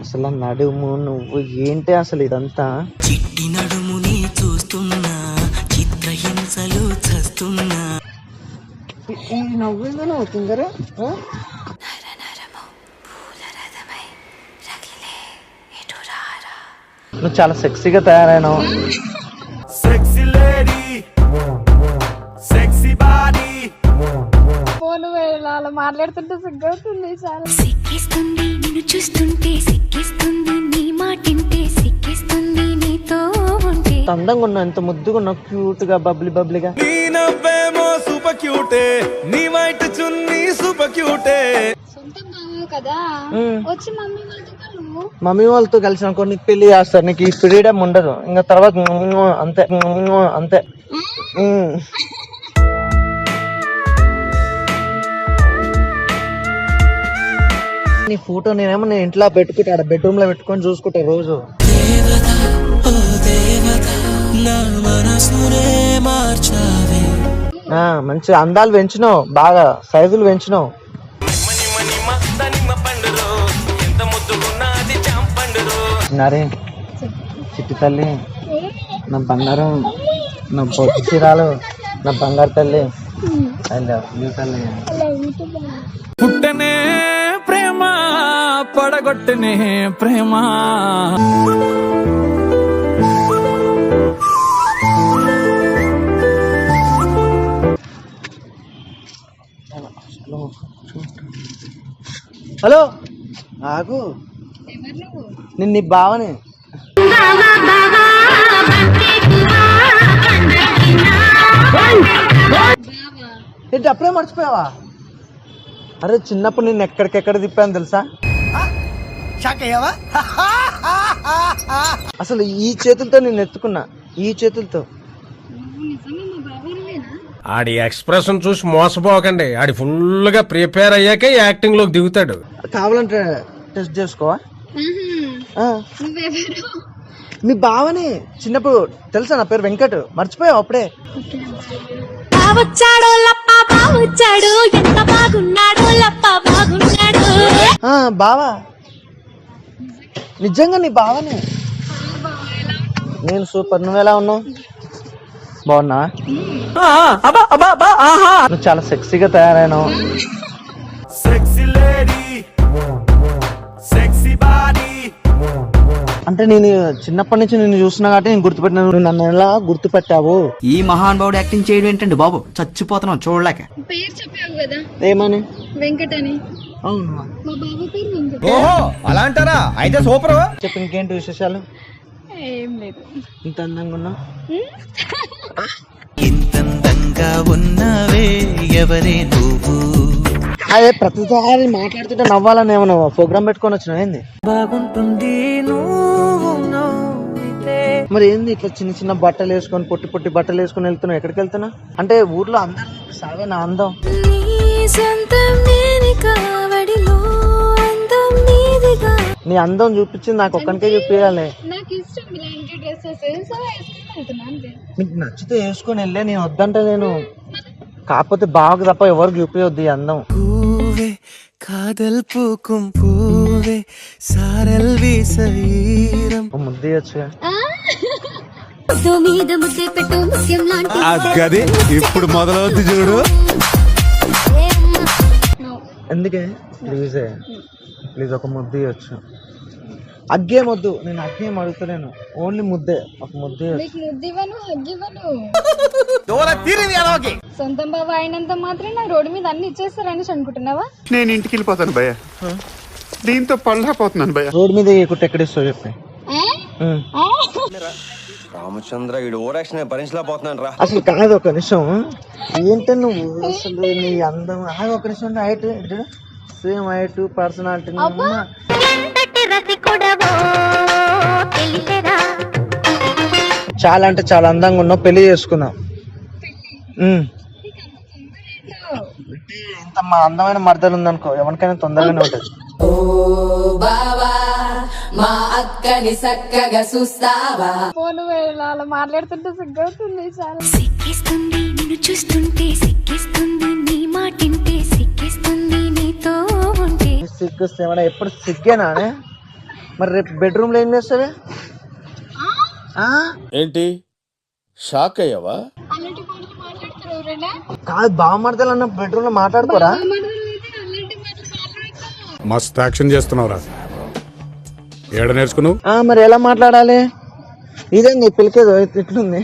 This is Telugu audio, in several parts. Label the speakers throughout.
Speaker 1: అసలు నడుము నువ్వు ఏంటి అసలు ఇదంతా?
Speaker 2: చిట్టి నడుముని చూస్తున్నా, చిత్రహింసలు చస్తున్నా.
Speaker 1: నవ్వుందా నవ్వుతుందరా? నువ్వు చాలా సెక్సీగా తయారైనావు.
Speaker 3: మాట్లాడుతుంటే సిగ్గవుతుంది. చాలా
Speaker 4: సిక్కిస్తుంది నిన్ను చూస్తుంటే, సిక్కిస్తుంది నీ మాటింటే, సిక్కిస్తుంది నీతో ఉంటే.
Speaker 1: అందంగా ఉన్నావు, ఎంత ముద్దుగా ఉన్నావు, క్యూట్ గా బబ్లీ బబ్లీగా.
Speaker 5: సూపర్ క్యూటే, నీ వైట్ చున్నీ సూపర్ క్యూటే.
Speaker 3: సొంతం బావు కదా, వచ్చి
Speaker 1: మమ్మీ వాళ్ళతో కలిసి అనుకో నీకు పెళ్లి చేస్తారు, నీకు ఈ ఫ్రీడమ్ ఉండదు. ఇంకా తర్వాత అంతే అంతే. నీ ఫోటో నేనేమో నేను ఇంట్లో పెట్టుకుంటా, బెడ్రూమ్ లో పెట్టుకొని చూసుకుంటా రోజు. మంచి అందాలు పెంచినావు, బాగా సైజులు పెంచినావు. నరే చిట్టి తల్లి, నా బంగారం, నా పొట్టి చీరాలు, నా బంగారు తల్లి, ఐ లవ్ యూ తల్లి.
Speaker 5: పుట్టనే ప్రేమ, పడగొట్టనే ప్రేమ.
Speaker 1: హలో ఆగు, నేను నీ బావని. ఏంటి అప్పుడే మర్చిపోయావా? అరే చిన్నప్పుడు నేను ఎక్కడికెక్కడ తిప్పాను తెలుసా? అసలు ఈ చేతులతో నేను ఎత్తుకున్నా, ఈ చేతులతో.
Speaker 6: ఆడి ఎక్స్ప్రెషన్ చూసి మోసపోకండి, ఆడి ఫుల్ గా ప్రిపేర్ అయ్యాకే యాక్టింగ్ లోకి దిగుతాడు.
Speaker 1: కావాలంటే టెస్ట్ చేసుకోవా? మీ బావని, చిన్నప్పుడు తెలుసా నా పేరు వెంకట్, మర్చిపోయావు అప్పుడే? బావా, నిజంగా నీ బావని. నేను సూపర్, నువ్వెలా ఉన్నావు? బాగున్నా? నువ్వు చాలా సెక్సీగా తయారైనావు. అంటే నేను చిన్నప్పటి నుంచి నిన్ను చూస్తున్నా కాబట్టి నేను గుర్తుపెట్టినా. నువ్వు నన్ను ఎలా గుర్తుపెట్టావు?
Speaker 2: ఈ మహానుభావుడు యాక్టింగ్ చేయడం ఏంటండి బాబు, చచ్చిపోతున్నాం చూడలేక.
Speaker 3: పేరు చెప్పావు కదా,
Speaker 1: ఏమని?
Speaker 3: వెంకట్ అని.
Speaker 1: అవును,
Speaker 3: మా బాబు పేరు వెంకట్.
Speaker 5: ఓహో అలా అంటారా? అయితే సూపర్.
Speaker 1: చెప్పు, ఇంకేంటి విశేషాలు?
Speaker 3: ఏం లేదు.
Speaker 1: ఇంత అందంగా ఉన్నావు.
Speaker 2: ఇంతందంగా ఉన్నావే ఎవరే నువ్వు.
Speaker 1: అదే ప్రతిసారి మాట్లాడుతుంటే నవ్వాలని ఏమన్నా ప్రోగ్రామ్ పెట్టుకొని వచ్చినావు ఏంది?
Speaker 2: బాగుంటుంది
Speaker 1: మరి ఏంది ఇట్లా చిన్న చిన్న బట్టలు వేసుకొని, పొట్టి పొట్టి బట్టలు వేసుకొని వెళ్తున్నావు? ఎక్కడికి వెళ్తున్నా? అంటే ఊర్లో అందరూ సాగే నా అందం. నీ అందం చూపించింది నాకు ఒక్కనికే చూపించాలి. నీకు నచ్చితే వేసుకొని వెళ్ళే, నేను వద్దంటే నేను. కాకపోతే బాగా తప్ప ఎవరికి చూపించొద్దు ఈ అందం.
Speaker 2: కాదల్ పూకుం పూవే సారల్ వీసీరం.
Speaker 1: ముద్దేయచ్చుగా.
Speaker 5: గది ఇప్పుడు మొదలవుద్ది చూడు.
Speaker 1: ఎందుకే? ప్లీజ్ ఒక ముద్ద ఇవ్వచ్చు. అగ్గేం వద్దు, నేను అగ్గేం అడుగుతలేను, ఓన్లీ ముద్దే, ఒక ముద్దే.
Speaker 3: సొంతం బాబు అయినంత మాత్రం నా రోడ్డు మీద అన్ని ఇచ్చేస్తారని అనుకుంటున్నావా?
Speaker 7: నేను ఇంటికి వెళ్ళిపోతాను భయ్య, దీంతో పళ్ళపోతున్నాను భయ్య.
Speaker 1: రోడ్డు మీద ఎక్కువ ఎక్కడిస్తావు చెప్పి.
Speaker 5: రామచంద్ర వీడు ఓరాక్షన్ భరించలేకపోతున్నాను రా.
Speaker 1: అసలు కాదు, ఒక నిమిషం. ఏంటో నువ్వు అసలు నీ అందం. ఒక నిమిషం, హైట్ సేమ్ హైట్, పర్సనాలిటీ. చాలా అంటే చాలా అందంగా ఉన్నావు, పెళ్లి చేసుకున్నావు. ఇంత మా అందమైన మర్దలు ఉందనుకో, ఎవరికైనా తొందరగానే ఉంటది.
Speaker 8: ఓ బావా మా అక్కని సక్కగా చూస్తావా.
Speaker 3: అలా మాట్లాడుతుంటే సిగ్గవుతుంది. చాలా
Speaker 4: సిక్కిస్తుంది నిన్ను చూస్తుంటే, సిక్కిస్తుంది నీ మాటింటే, సిక్కిస్తుంది నీతో ఉంటే.
Speaker 1: సిగ్గుస్తే ఎప్పుడు సిగ్గేనా? మరి రేపు బెడ్రూమ్ లో ఏం చేస్తావే?
Speaker 5: ఏంటి షాక్ అయ్యావా?
Speaker 3: అలాంటి మాటలు మాట్లాడతారు ఎవరైనా?
Speaker 1: కాదు, బావమర్దలు అన్న బెడ్రూమ్ లో మాట్లాడుకోరా?
Speaker 3: అలాంటి మాటలు మాట్లాడతారు.
Speaker 7: మస్త్ యాక్షన్ చేస్తున్నావురా. ఏడ నేర్చుకున్నావు?
Speaker 1: మరి ఎలా మాట్లాడాలి? ఇదేంది పిలికేదో ఇట్లుంది.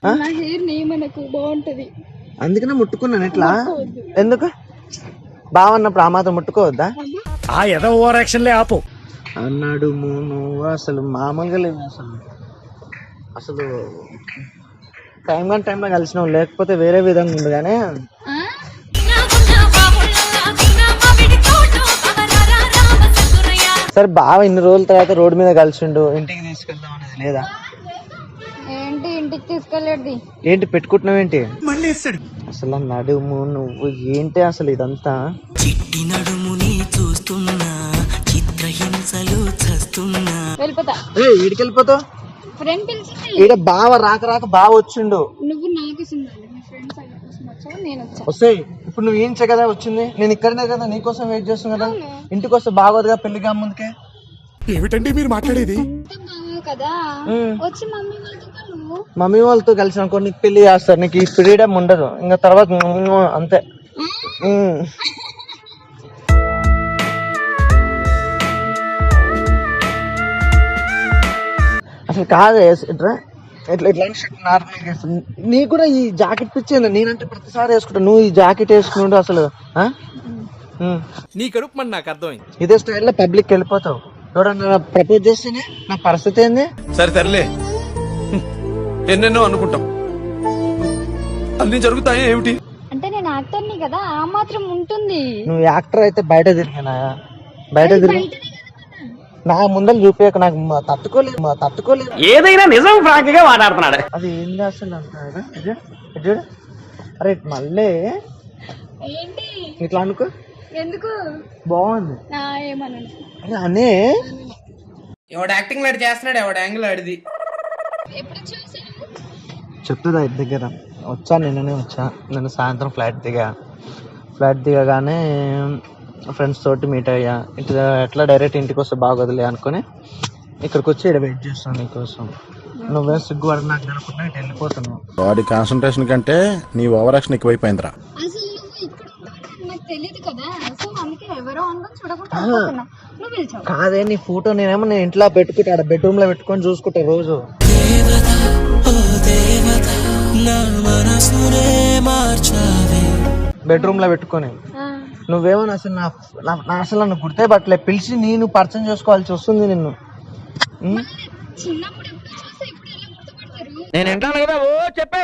Speaker 3: నా హెయిర్ నేమనకు బాగుంటది.
Speaker 1: అందుకనే ముట్టుకున్నాను ఇట్లా. ఎందుకు? బావన్నప్పుడు ఆ మాత్రం ముట్టుకోవద్దా?
Speaker 6: ఆ ఏదో ఓవర్ యాక్షన్లే ఆపు.
Speaker 1: అన్నాడు నువ్వు అసలు మామూలుగా లేదు. అసలు టైం కానీ టైంలో కలిసినావు, లేకపోతే వేరే విధంగా ఉంది. కానీ సరే, బావ ఇన్ని రోజుల తర్వాత రోడ్డు మీద కలిసిండు, ఇంటికి తీసుకెళ్దాం అనేది లేదా?
Speaker 3: ఏంటి ఇంటికి తీసుకెళ్ళేది?
Speaker 1: ఏంటి పెట్టుకుంటున్నావు ఏంటి? అసలు నడుము నువ్వు ఏంటి అసలు ఇదంతా?
Speaker 2: చిట్టి నడుముని చూస్తున్నా, చిత్రహింసలు చస్తున్నా.
Speaker 3: వెళ్ళిపోతా.
Speaker 1: ఈడికి వెళ్ళిపోతావు?
Speaker 3: ఫ్రెండ్ పిలిచింది.
Speaker 1: ఈడ బావ రాక బావ వచ్చిండు.
Speaker 3: నువ్వు నాకు ఇస్తుండాలి. మీ ఫ్రెండ్స్ అయిన కోసం వచ్చావు, నేను వచ్చా.
Speaker 1: వస్తాయి. ఇప్పుడు నువ్వు ఏం కదా వచ్చింది, నేను ఇక్కడనే కదా నీకోసం వెయిట్ చేస్తున్నా కదా. ఇంటికి వస్తే బాగోదుగా పెళ్లిగా ముందుకే.
Speaker 7: ఏమిటండి మీరు మాట్లాడేది?
Speaker 3: బావు కదా వచ్చి మమ్మీ వాళ్ళతో నువ్వు
Speaker 1: మమ్మీ వాళ్ళతో కలిసి అనుకో, నీకు పెళ్లి చేస్తారు. నీకు ఈ ఫ్రీడమ్ ఉండదు ఇంకా. తర్వాత అంతే. అసలు కాదు ఇట్లా ఇట్లా ఇట్లాంటి షర్ట్ నార్మల్గా వేస్తుంది. నీకు కూడా ఈ జాకెట్ పిచ్చింది. నేనంటే ప్రతిసారి వేసుకుంటా, నువ్వు ఈ జాకెట్ వేసుకుంటూ అసలు
Speaker 5: నీ కడుపు మన నాకు అర్థమైంది.
Speaker 1: ఇదే స్టైల్లో పబ్లిక్ వెళ్ళిపోతావు. ఎవడన్నా ప్రపోజ్ చేస్తేనే నా పరిస్థితి ఏంది?
Speaker 5: సరే తరలే, ఎన్నెన్నో అనుకుంటాం, అన్ని జరుగుతాయి ఏమిటి?
Speaker 3: అంటే నేను యాక్టర్ని కదా, ఆ మాత్రం ఉంటుంది.
Speaker 1: నువ్వు యాక్టర్ అయితే బయట తిరిగినా, బయట తిరిగి నా ముందర చూపించక, నాకు తట్టుకోలేదు.
Speaker 2: ఏదైనా నిజం ఫ్రాంక్ గా మాట్లాడుతున్నాడు.
Speaker 1: అది ఏంది అసలు అంటారా? చూడు, అరే మళ్ళీ
Speaker 3: ఏంటి
Speaker 1: ఇట్లా అనుకో.
Speaker 3: ఎందుకు?
Speaker 1: బాగుంది.
Speaker 3: ఏమన్నాను?
Speaker 1: అరే అనే
Speaker 2: ఎవడు యాక్టింగ్ లాంటి చేస్తున్నాడు, ఎవడు యాంగిల్ ఆడిది.
Speaker 3: ఎప్పుడు చూసాను?
Speaker 1: చెప్తుందా ఇంటి దగ్గర వచ్చా, నిన్ననే వచ్చా. నేను సాయంత్రం ఫ్లైట్ దిగగానే ఫ్రెండ్స్ తోటి మీట్ అయ్యా. ఎట్లా డైరెక్ట్ ఇంటికి వస్తే బాగోదులే అనుకుని ఇక్కడికి వచ్చి ఇక్కడ వెయిట్ చేస్తాను నీకోసం. నువ్వే సిగ్గుపడి నాకు అనుకుంటా ఇటు వెళ్ళిపోతున్నావు.
Speaker 7: వాడి కాన్సన్ట్రేషన్ కంటే నీ ఓవర్ యాక్షన్ ఎక్కువైపోయిందిరా.
Speaker 3: అసలు నువ్వు ఇక్కడ ఉంటావని నాకు తెలియదు కదా, సో అందుకే ఎవరో అనుకుని చూడకుండా అనుకుంటున్నా. నువ్వు పిలిచావు.
Speaker 1: కాదే, నీ ఫోటో నేనేమో నేను ఇంట్లో పెట్టుకుంటా, బెడ్రూమ్ లో పెట్టుకొని చూసుకుంటా రోజు. బెడ్రూమ్ లో పెట్టుకొని నువ్వేమో అసలు అసలు నన్ను గుర్తే పట్టలే. పిలిచి నేను పరిచయం చేసుకోవాల్సి వస్తుంది నిన్ను.
Speaker 3: చిన్నప్పుడు ఎప్పుడు చూస్తే ఇప్పుడు ఎలా గుర్తుపడతారు?
Speaker 2: నేను వింటాను కదా, ఓ చెప్పే.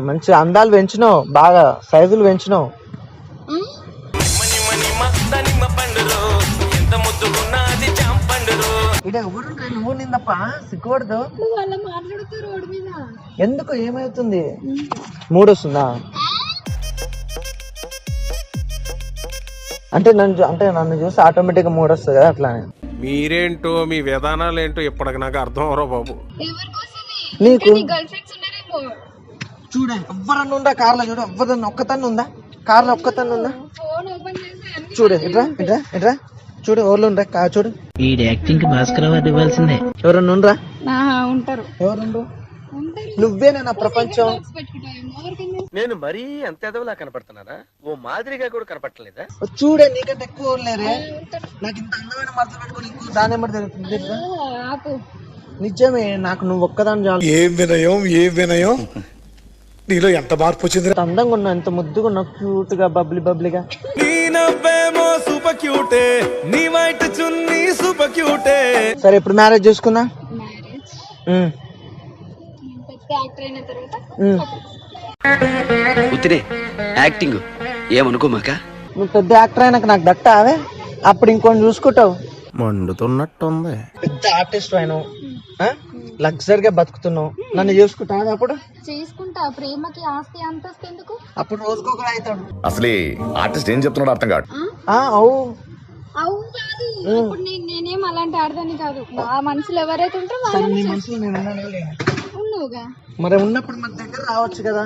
Speaker 1: మంచి అందాలు పెంచినావు, బాగా సైజులు పెంచినావు. ఇదే ఎవరు నువ్వు నిందప్ప సిగ్గుపడదు.
Speaker 3: నువ్వు అలా మాట్లాడుతూ రోడ్డు మీద
Speaker 1: ఎందుకు? ఏమవుతుంది? మూడు వస్తుందా? అంటే నన్ను చూసి ఆటోమేటిక్ గా మూడు వస్తుంది కదా, అట్లానే.
Speaker 6: మీరేంటో మీ విధానాలు ఏంటో ఇప్పటికి నాకు అర్థం అవరో బాబు.
Speaker 1: నీకు
Speaker 3: గర్ల్ ఫ్రెండ్స్ ఉన్నారేమో.
Speaker 1: చూడే, ఎవ్వరన్నా ఉందా కార్లో? చూడు, ఎవ్వరన్నా ఒక్కతన్ను ఉందా కార్లో? ఒక్కతన్ను ఉందా?
Speaker 3: ఫోన్ ఓపెన్ చేసి
Speaker 1: చూడు, ఇట్రా చూడు, ఎవరు ఉండరా? చూడు,
Speaker 2: ఈ యాక్టింగ్ కి భాస్కర్ అవార్డు ఇవ్వాల్సిందే.
Speaker 1: ఎవరన్నా ఉండరా?
Speaker 3: ఉంటారు.
Speaker 1: ఎవరుండ్రు? నువ్వేనా నా ప్రపంచం?
Speaker 5: నేను మరీ అంత ఎదవలా కనపడుతున్నారా? ఓ మాదిరిగా కూడా కనపడలేదా?
Speaker 1: చూడే, నీకంటే ఎక్కువ లేరే. నాకు ఇంత అందమైన మడత పెట్టుకుని ఇంకో దాని జరుగుతుంది. నిజమే, నాకు నువ్వు ఒక్కదాని చాలు.
Speaker 7: ఏ వినయం నీలో ఎంత మార్పు వచ్చింది?
Speaker 1: ఎంత అందంగా ఉన్నావు, ఎంత ముద్దుగా ఉన్నావు, క్యూట్ గా బబ్లీగా.
Speaker 5: నీ నవ్వేమో సూపర్ క్యూటే, నీ వైట్ చున్నీ సూపర్ క్యూటే.
Speaker 1: సరే, ఇప్పుడు మ్యారేజ్ చేసుకుందా?
Speaker 3: యాక్టర్ అయిన తర్వాత
Speaker 2: ఉత్తినే యాక్టింగ్ ఏమనుకోమాక.
Speaker 1: నువ్వు పెద్ద యాక్టర్ అయినాక నాకు దక్కావే, అప్పుడు ఇంకొని చూసుకుంటావు.
Speaker 5: మండుతున్నట్టుంది.
Speaker 1: పెద్ద ఆర్టిస్ట్ అయినావు, లగ్జరీగా బతుకుతున్నావు, నన్ను చూసుకుంటావు. అప్పుడు
Speaker 3: చేసుకుంటా. ప్రేమకి ఆస్తి అంతస్తు ఎందుకు?
Speaker 1: అప్పుడు రోజుకొకరు అవుతాడు.
Speaker 7: అసలు ఆర్టిస్ట్ ఏం చెప్తున్నాడు అర్థం కాదు.
Speaker 3: అవును కాదు, ఇప్పుడు నేనేం అలాంటి ఆడదాన్ని కాదు. నా మనసులో ఎవరైతే ఉంటారో
Speaker 1: నీ
Speaker 3: వాళ్ళని
Speaker 1: మనసులో నేను ఉన్నానులే.
Speaker 3: ఉన్నావుగా.
Speaker 1: మరి ఉన్నప్పుడు మన దగ్గర రావచ్చు కదా.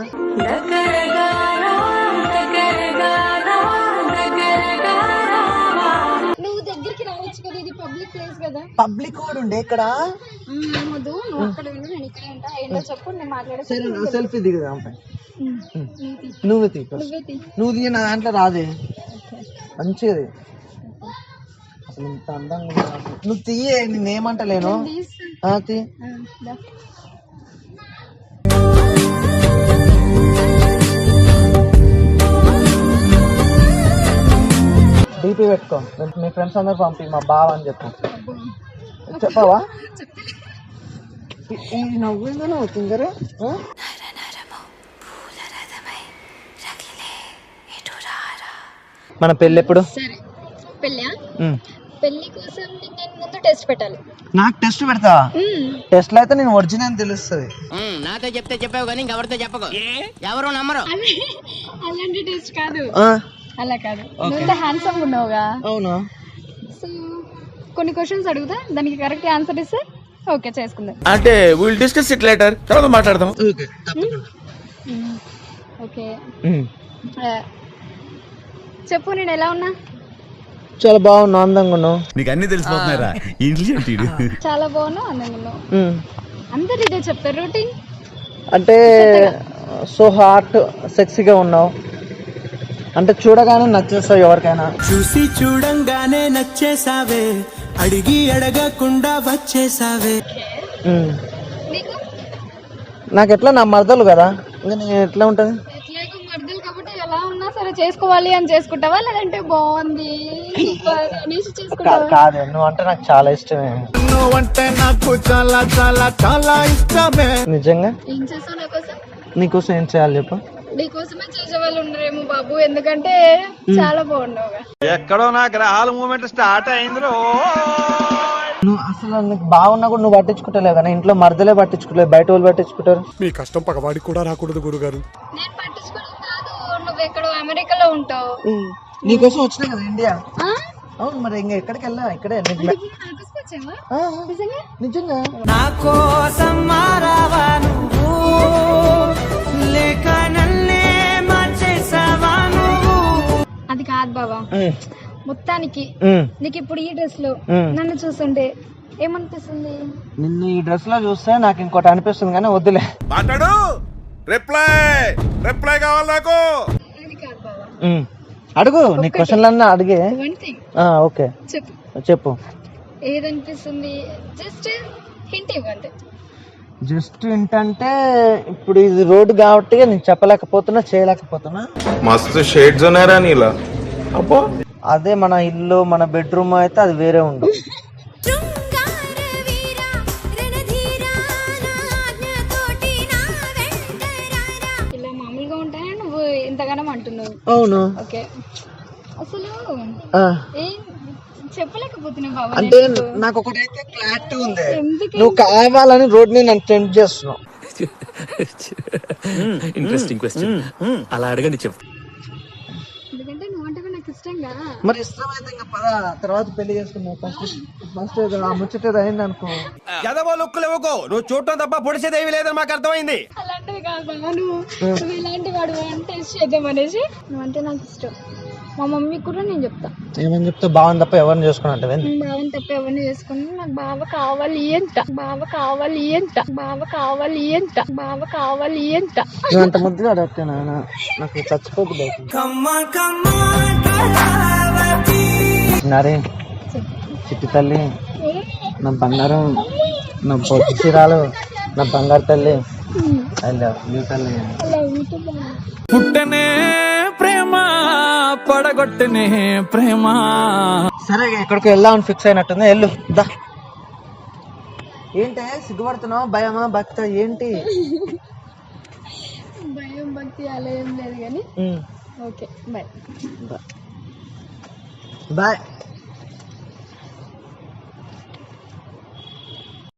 Speaker 3: నువ్వు దగ్గరికి రావచ్చు కదా, ఇది పబ్లిక్ పబ్లిక్ ప్లేస్ కదా.
Speaker 1: పబ్లిక్ కూడా ఉండే ఇక్కడ.
Speaker 3: ఏమొద్దు, నువ్వు అక్కడ ఉండు, నేను ఇక్కడ ఉంటా. ఏంటో చెప్పు, నేను మాట్లాడే.
Speaker 1: సెల్ఫీ దిగుదాం. నువ్వు తీ, నువ్వు తీ, నా దాంట్లో రాదే మంచిది. అసలు ఇంత అందంగా నువ్వు తీయే, నేనేమంటలేను. తీ. డీపీ పెట్టుకో, మీ ఫ్రెండ్స్ అందరు పంపి మా బావ అని చెప్పు. చెప్పవా? ఈ నవ్వుందో నువ్వు తింగరే. మన పెళ్ళి ఎప్పుడు?
Speaker 3: సరే, పెళ్ళా? పెళ్లి కోసం నేను ముందు టెస్ట్ పెట్టాలి.
Speaker 1: నాకు టెస్ట్ పెడతావా? టెస్ట్ లో అయితే నేను ఒరిజినల్ తెలుస్తుంది.
Speaker 2: నాతో చెప్తే చెప్పావు కానీ ఎవరితో చెప్పకు, ఎవరు నమ్మరు.
Speaker 3: అలాంటి టెస్ట్ కాదు, అలా కాదు. నువ్వు హ్యాండ్సమ్ ఉన్నావుగా.
Speaker 1: అవునా?
Speaker 3: సో కొన్ని క్వశ్చన్స్ అడుగుతా, దానికి కరెక్ట్ ఆన్సర్ ఇస్తే ఓకే చేసుకుందాం.
Speaker 5: అంటే విల్ డిస్కస్ ఇట్ లేటర్, తర్వాత మాట్లాడదాం.
Speaker 1: ఓకే, తప్పకుండా.
Speaker 3: ఓకే, చెప్పు, నేను ఎలా ఉన్నా?
Speaker 1: చాలా బాగున్నావు, అందంగా ఉన్నావు.
Speaker 9: నీకు అన్ని తెలిసిపోతున్నారా?
Speaker 3: చాలా బాగున్నావు, అందంగా ఉన్నావు. అందరు ఇదే చెప్తారు రొటీన్.
Speaker 1: అంటే సో హాట్, సెక్సీగా ఉన్నావు అంటే చూడగానే నచ్చేస్తావు ఎవరికైనా.
Speaker 10: చూసి చూడంగానే నచ్చేసావే, అడిగి అడగకుండా వచ్చేసావే.
Speaker 1: నాకు ఎట్లా నా మరదలు కదా, ఇంకా నేను ఎట్లా ఉంటది?
Speaker 3: మరదలు కాబట్టి ఎలా ఉన్నా సరే చేసుకోవాలి అని చేసుకుంటావా, లేదంటే బాగుంది సూపర్ అనేసి చేసుకుంటావా?
Speaker 1: కాదు, నువ్వు అంటే నాకు చాలా ఇష్టమే.
Speaker 10: నువ్వంటే నాకు చాలా చాలా చాలా ఇష్టమే.
Speaker 1: నిజంగా
Speaker 3: ఏం చేస్తావు నా కోసం?
Speaker 1: నీకోసం ఏం చేయాలి చెప్పు?
Speaker 3: నీకోసమే చేసే వాళ్ళు ఉండరేమో బాబు, ఎందుకంటే చాలా బాగున్నావుగా.
Speaker 5: ఎక్కడో నా గ్రహాల మూమెంట్ స్టార్ట్ అయిందిరో.
Speaker 1: నువ్వు అసలు నీకు బాగున్నా కూడా నువ్వు పట్టించుకుంటలేవు కదా, ఇంట్లో మరదలే పట్టించుకోలేదు, బయట వాళ్ళు పట్టించుకుంటారు.
Speaker 7: మీ కష్టం పగవాడికి కూడా రాకూడదు గురుగారు.
Speaker 3: నేను పట్టించుకోవడం కాదు, నువ్వు ఎక్కడో అమెరికాలో ఉంటావు.
Speaker 1: నీకోసం వచ్చినా కదా ఇండియా. అవును, మరి ఇంకా ఎక్కడికి వెళ్ళా, ఇక్కడే. నిజంగా
Speaker 10: నా కోసం మారావా నువ్వు, లేక నన్నే మార్చేసావా నువ్వు?
Speaker 3: అది కాదు బాబా, మొత్తానికి నీకు ఇప్పుడు ఈ డ్రెస్ లో నన్ను చూస్తుంటే ఏమనిపిస్తుంది?
Speaker 1: నిన్ను ఈ డ్రెస్ లో చూస్తే నాకు ఇంకోటి అనిపిస్తుంది, కానీ వద్దులే.
Speaker 7: మాట్లాడు. రిప్లై కావాలి నాకు.
Speaker 3: అది కాదు బాబా,
Speaker 1: అడుగు, నీ క్వశ్చన్లన్నా అడిగే.
Speaker 3: వన్ థింగ్
Speaker 1: ఓకే
Speaker 3: చెప్పు,
Speaker 1: చెప్పు.
Speaker 3: ఏదనిపిస్తుంది? జస్ట్ హింట్ ఇవ్వండి.
Speaker 1: జస్ట్ ఏంటంటే ఇప్పుడు ఇది రోడ్డు కాబట్టి నేను చెప్పలేకపోతున్నా, చేయలేకపోతున్నా.
Speaker 7: మస్తు షేడ్స్ ఉన్నారా నీలా? అబ్బో,
Speaker 1: అదే మన ఇల్లు, మన బెడ్రూమ్ అయితే అది వేరే ఉండు.
Speaker 3: ఇలా మామూలుగా ఉంటాయా నువ్వు ఇంతగానం అంటున్నావు?
Speaker 1: అవును.
Speaker 3: ఓకే, అసలు ఏం చెప్పలేకపోతున్నావు బాబా.
Speaker 1: అంటే నాకు ఒకటైతే క్లారిటీ ఉంది, నువ్వు కావాలని రోడ్ ని నన్ను టెంప్ట్ చేస్తున్నావు.
Speaker 10: ఇంట్రెస్టింగ్ క్వశ్చన్, అలా అడగండి చెప్పు.
Speaker 3: ఎందుకంటే నువ్వు అంటే నాకు ఇష్టంగా.
Speaker 1: మరి ఇష్టమైతే ఇంకా పద, తర్వాత పెళ్లి చేసుకున్నావు. ఫస్ట్ ఆ ముచ్చట అయింది అనుకో.
Speaker 5: నువ్వు చూడటం తప్ప పొడిచేదేవి లేదని మాకు అర్థమైంది.
Speaker 3: అలాంటివి కాదు బాబా, నువ్వు ఇలాంటి వాడు అంటే చేద్దాం అనేసి. నువ్వంటే నాకు ఇష్టం. మా మమ్మీ కూడా నేను చెప్తా.
Speaker 1: ఏమని చెప్తా? బావని తప్ప ఎవరిని చేసుకున్నట్టు?
Speaker 3: బావని తప్ప ఎవరిని చేసుకుని నాకు బావ కావాలి అంట, బావ కావాలి అంట, బావ కావాలి అంట, బావ కావాలి అంట.
Speaker 1: నువ్వు అంత ముద్దుగా అడగనా? నాకు చచ్చిపోతుంది. నరే చిట్టి తల్లి, నా బంగారం, నా పొద్దు చీరాలు, నా బంగారు తల్లి, ఐ లవ్ యూ తల్లి.
Speaker 10: పుట్టనే ప్రేమ, పడగొట్టనే ప్రేమ.
Speaker 1: సరే, ఎక్కడికి వెళ్దామని ఫిక్స్ అయినట్టుంది, వెళ్ళు దా. ఏంటే సిగ్గుపడుతున్నావు? భయమా, భక్త ఏంటి?
Speaker 3: భయం భక్తి అలా ఏం లేదు కానీ ఓకే, బాయ్
Speaker 1: బాయ్.